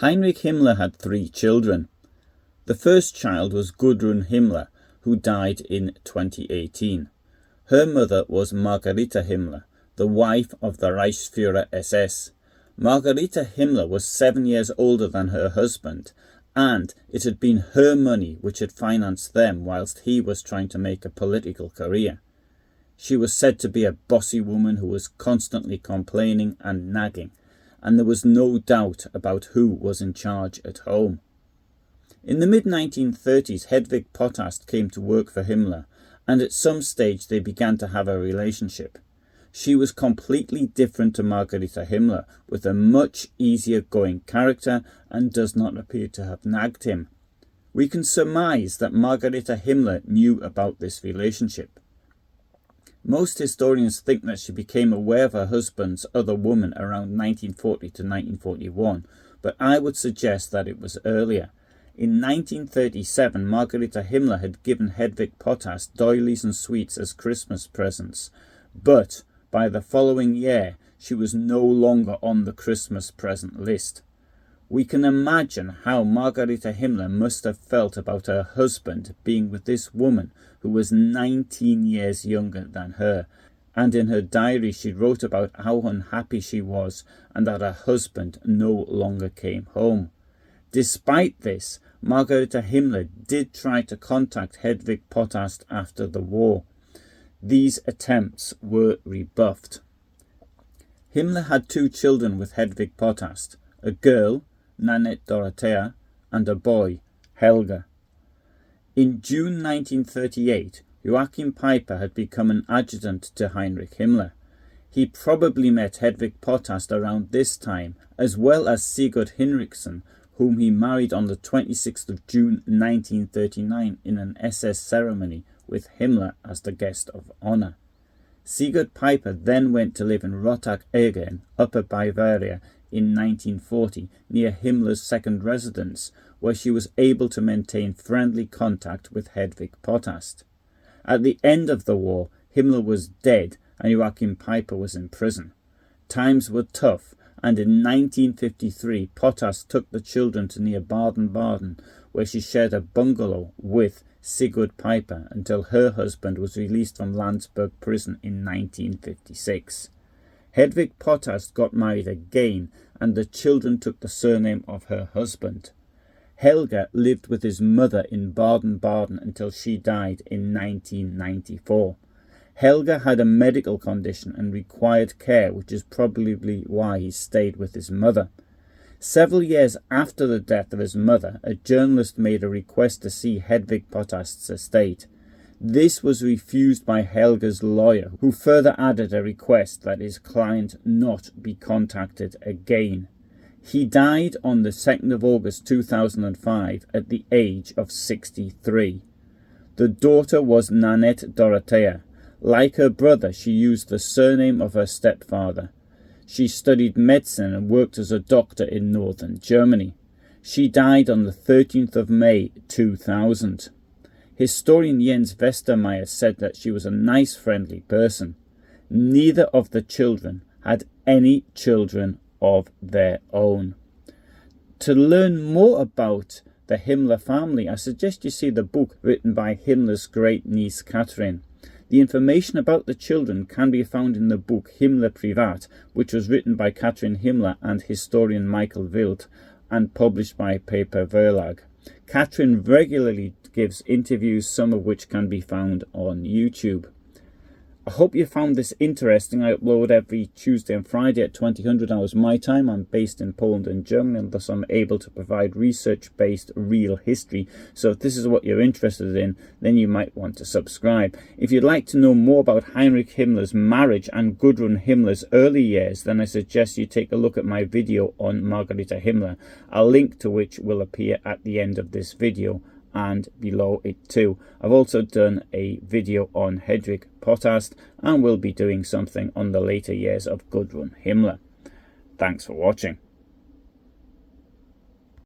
Heinrich Himmler had 3 children. The first child was Gudrun Himmler, who died in 2018. Her mother was Margarethe Himmler, the wife of the Reichsfuhrer SS. Margarita Himmler was 7 years older than her husband, and it had been her money which had financed them whilst he was trying to make a political career. She was said to be a bossy woman who was constantly complaining and nagging, and there was no doubt about who was in charge at home. In the mid-1930s, Hedwig Potthast came to work for Himmler, and at some stage they began to have a relationship. She was completely different to Margarethe Himmler, with a much easier going character, and does not appear to have nagged him. We can surmise that Margarethe Himmler knew about this relationship. Most historians think that she became aware of her husband's other woman around 1940 to 1941, but I would suggest that it was earlier. In 1937, Margarethe Himmler had given Hedwig Potthast doilies and sweets as Christmas presents, but by the following year she was no longer on the Christmas present list. We can imagine how Margarethe Himmler must have felt about her husband being with this woman who was 19 years younger than her, and in her diary she wrote about how unhappy she was and that her husband no longer came home. Despite this, Margarethe Himmler did try to contact Hedwig Potthast after the war. These attempts were rebuffed. Himmler had 2 children with Hedwig Potthast, a girl, nagged Dorothea, and a boy, Helga. In June 1938, Joachim Peiper had become an adjutant to Heinrich Himmler. He probably met Hedwig Potthast around this time, as well as Sigurd Hinrichsen, whom he married on the 26th of June 1939 in an SS ceremony with Himmler as the guest of honour. Sigurd Peiper then went to live in Rottach-Egern, Upper Bavaria, in 1940, near Himmler's second residence, where she was able to maintain friendly contact with Hedwig Potthast. At the end of the war, Himmler was dead and Joachim Peiper was in prison. Times were tough, and in 1953 Potthast took the children to near Baden-Baden, where she shared a bungalow with Sigurd Peiper until her husband was released from Landsberg prison in 1956. Hedwig Potthast got married again, and the children took the surname of her husband. Helga lived with his mother in Baden-Baden until she died in 1994. Helga had a medical condition and required care, which is probably why he stayed with his mother. Several years after the death of his mother, a journalist made a request to see Hedwig Potthast's estate. This was refused by Helga's lawyer, who further added a request that his client not be contacted again. He died on the 2nd of August 2005 at the age of 63. The daughter was nagged Dorothea. Like her brother, she used the surname of her stepfather. She studied medicine and worked as a doctor in northern Germany. She died on the 13th of May 2000. Historian Jens Westermeier said that she was a nice, friendly person. Neither of the children had any children of their own. To learn more about the Himmler family, I suggest you see the book written by Himmler's great niece Catherine. The information about the children can be found in the book Himmler Privat, which was written by Catherine Himmler and historian Michael Wild and published by Paper Verlag. Catherine regularly gives interviews, some of which can be found on YouTube. I hope you found this interesting. I upload every Tuesday and Friday at 2000 hours my time. I'm based in Poland and Germany, and thus I'm able to provide research-based real history. So if this is what you're interested in, then you might want to subscribe. If you'd like to know more about Heinrich Himmler's marriage and Gudrun Himmler's early years, then I suggest you take a look at my video on Margarita Himmler, a link to which will appear at the end of this video and below it too. I've also done a video on Hedwig Potthast and will be doing something on the later years of Gudrun Himmler. Thanks for watching.